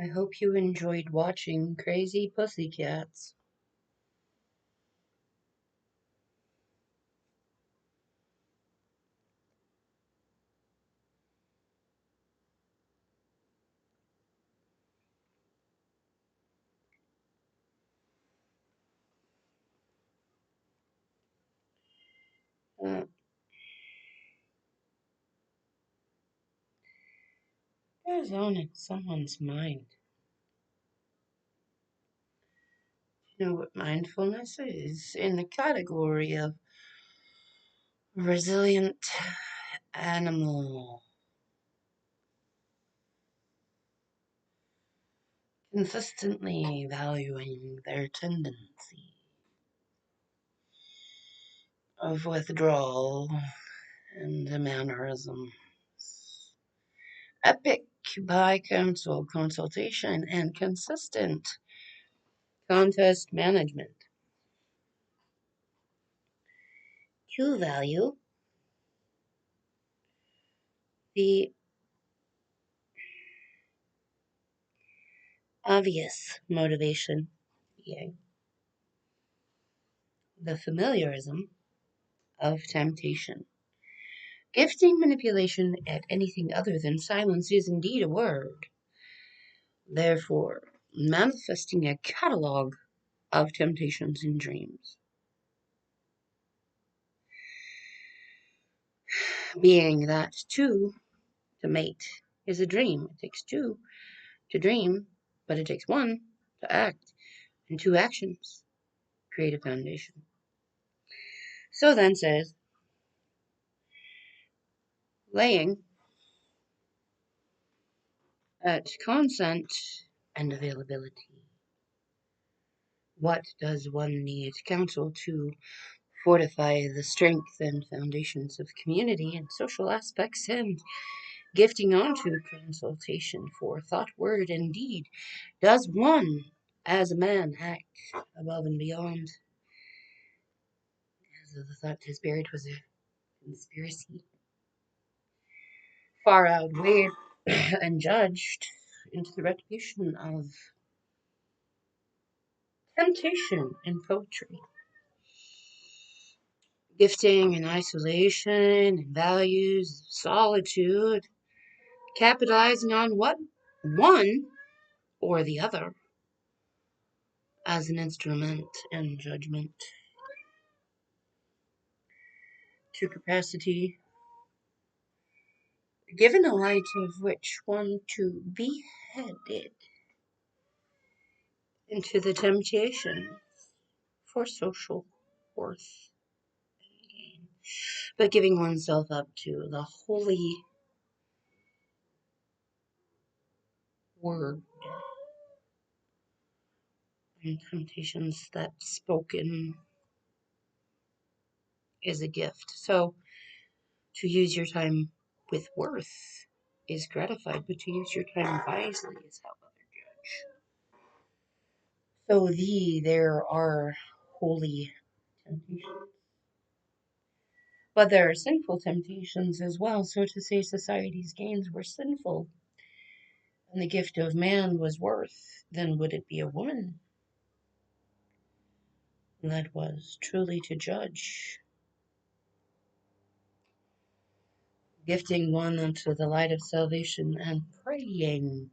I hope you enjoyed watching Crazy Pussycats. Uh, what is on in someone's mind? You know what mindfulness is? In the category of resilient animal, consistently valuing their tendency of withdrawal and mannerism. Epic by counsel, consultation, and consistent contest management. Q value, the obvious motivation, yeah, the familiarism of temptation. Gifting manipulation at anything other than silence is indeed a word. Therefore, manifesting a catalog of temptations in dreams. Being that two to mate is a dream. It takes two to dream, but it takes one to act, and two actions create a foundation. So then says, laying at consent and availability. What does one need counsel to fortify the strength and foundations of community and social aspects and gifting onto consultation for thought, word, and deed? Does one, as a man, act above and beyond as the thought his buried was a conspiracy, far outweighed and judged into the retribution of temptation in poetry? Gifting and isolation and values, solitude, capitalizing on what one or the other as an instrument in judgment to capacity, given a light of which one to be headed into the temptation for social worth and gain, but giving oneself up to the holy word and temptations that spoken is a gift. So to use your time with worth is gratified, but to use your time wisely is how others judge. So there are holy temptations, but there are sinful temptations as well. So to say society's gains were sinful and the gift of man was worth, then would it be a woman that was truly to judge, gifting one unto the light of salvation and preying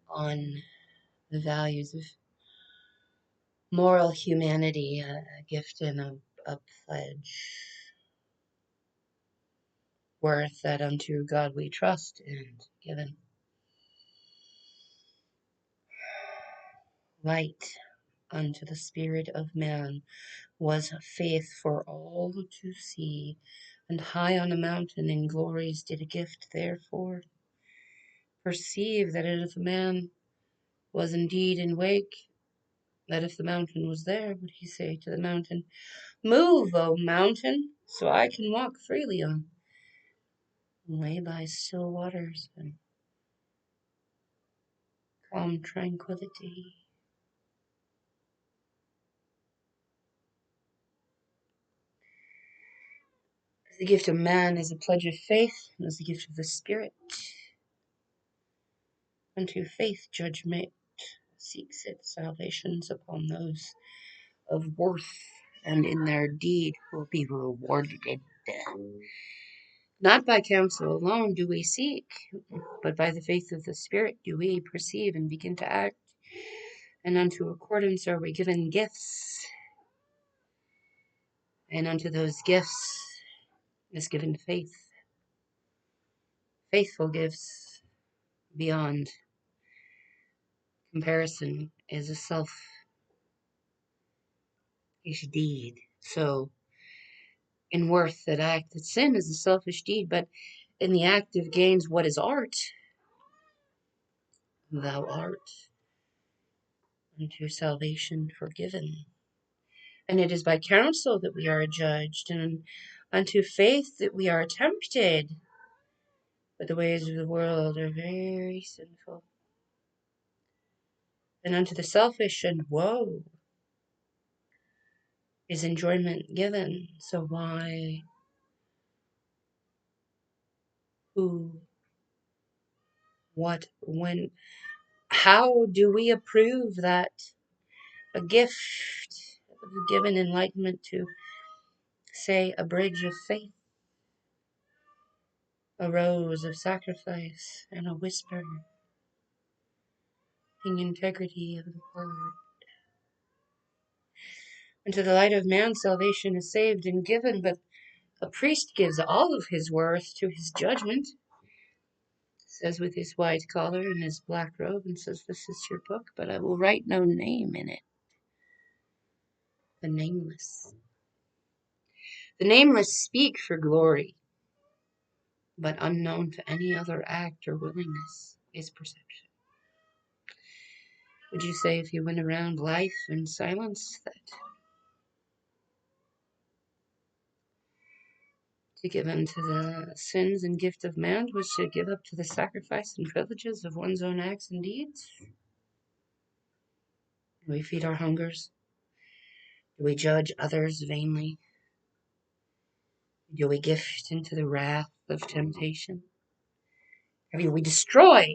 on the values of moral humanity, a gift and a pledge, worth that unto God we trust and given light unto the spirit of man was faith for all to see, and high on a mountain in glories did a gift therefore perceive that if a man was indeed in wake, that if the mountain was there, would he say to the mountain, move, O mountain, so I can walk freely on, and lay by still waters and calm tranquility. As the gift of man is a pledge of faith, and as the gift of the Spirit Unto faith judgment seeks its salvations upon those of worth, and in their deed will be rewarded. Not by counsel alone do we seek, but by the faith of the Spirit do we perceive and begin to act, and unto accordance are we given gifts, and unto those gifts is given faith. Faithful gifts beyond comparison is a selfish deed. So in worth that act that sin is a selfish deed, but in the act of gains what is art? Thou art unto salvation forgiven. And it is by counsel that we are judged, and unto faith that we are tempted. But the ways of the world are very sinful. And unto the selfish and woe is enjoyment given. So why, who, what, when, how do we approve that a gift given enlightenment to, say, a bridge of faith, a rose of sacrifice, and a whisper, the integrity of the word? Unto the light of man salvation is saved and given, but a priest gives all of his worth to his judgment, says with his white collar and his black robe, and says, this is your book, but I will write no name in it. The nameless. The nameless speak for glory, but unknown to any other act or willingness is perception. Would you say if you went around life in silence that to give unto the sins and gift of man was to give up to the sacrifice and privileges of one's own acts and deeds? Do we feed our hungers? Do we judge others vainly? Do we gift into the wrath of temptation? Have we destroy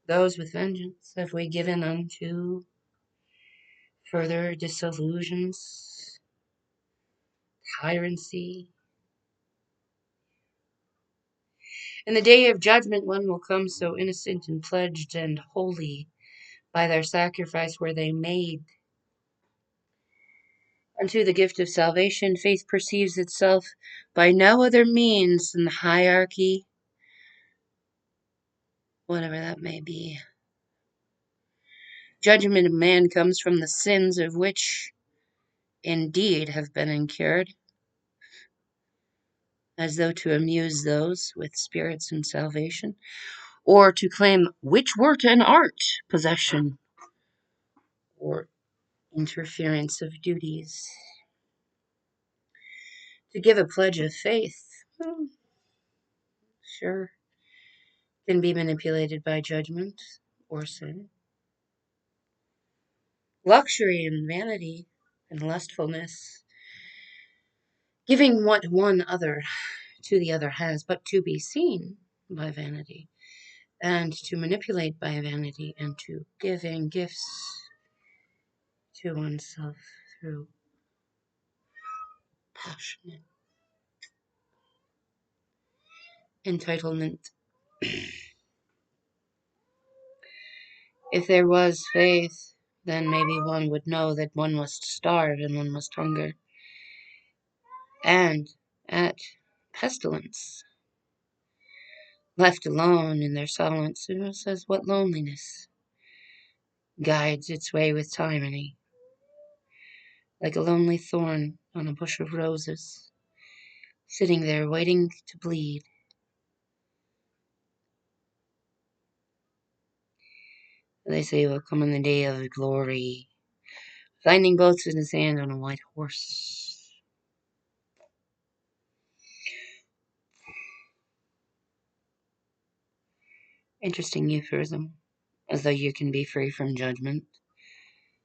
those with vengeance? Have we given unto further disillusions, tyranny? In the day of judgment one will come so innocent and pledged and holy by their sacrifice were they made. Unto the gift of salvation faith perceives itself by no other means than the hierarchy, whatever that may be. Judgment of man comes from the sins of which indeed have been incurred, as though to amuse those with spirits and salvation, or to claim which wort and art, possession, or interference of duties. To give a pledge of faith, well, sure, can be manipulated by judgment or sin. Luxury and vanity and lustfulness, giving what one other to the other has, but to be seen by vanity, and to manipulate by vanity, and to giving gifts to oneself through passionate entitlement. If there was faith, then maybe one would know that one must starve and one must hunger. And at pestilence, left alone in their silence, it says, what loneliness guides its way with tyranny, like a lonely thorn on a bush of roses, sitting there waiting to bleed. They say will come in the day of glory, finding both in his hand on a white horse. Interesting euphemism, as though you can be free from judgment.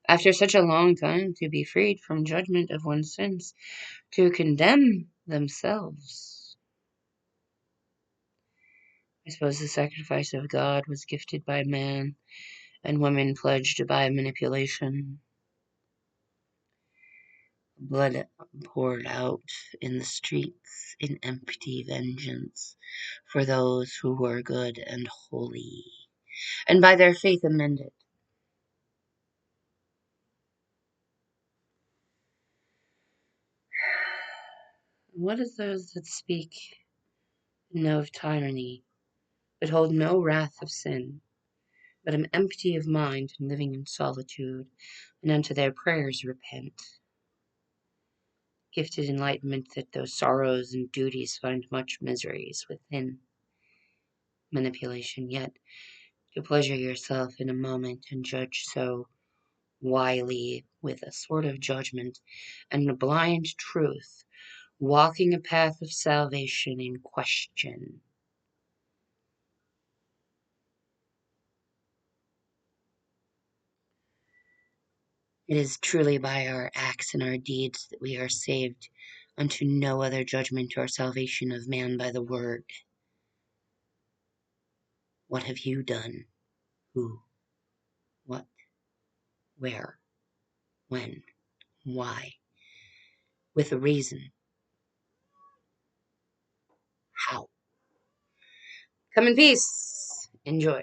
After such a long time, to be freed from judgment of one's sins, to condemn themselves. I suppose the sacrifice of God was gifted by man, and women pledged by manipulation. Blood poured out in the streets in empty vengeance for those who were good and holy, and by their faith amended. What is those that speak and know of tyranny, but hold no wrath of sin, but am empty of mind and living in solitude, and unto their prayers repent? Gifted enlightenment that though sorrows and duties find much miseries within manipulation, yet to pleasure yourself in a moment and judge so wily with a sort of judgment and a blind truth, walking a path of salvation in question. It is truly by our acts and our deeds that we are saved, unto no other judgment or salvation of man by the word. What have you done? Who? What? Where? When? Why? With a reason. How? Come in peace. Enjoy.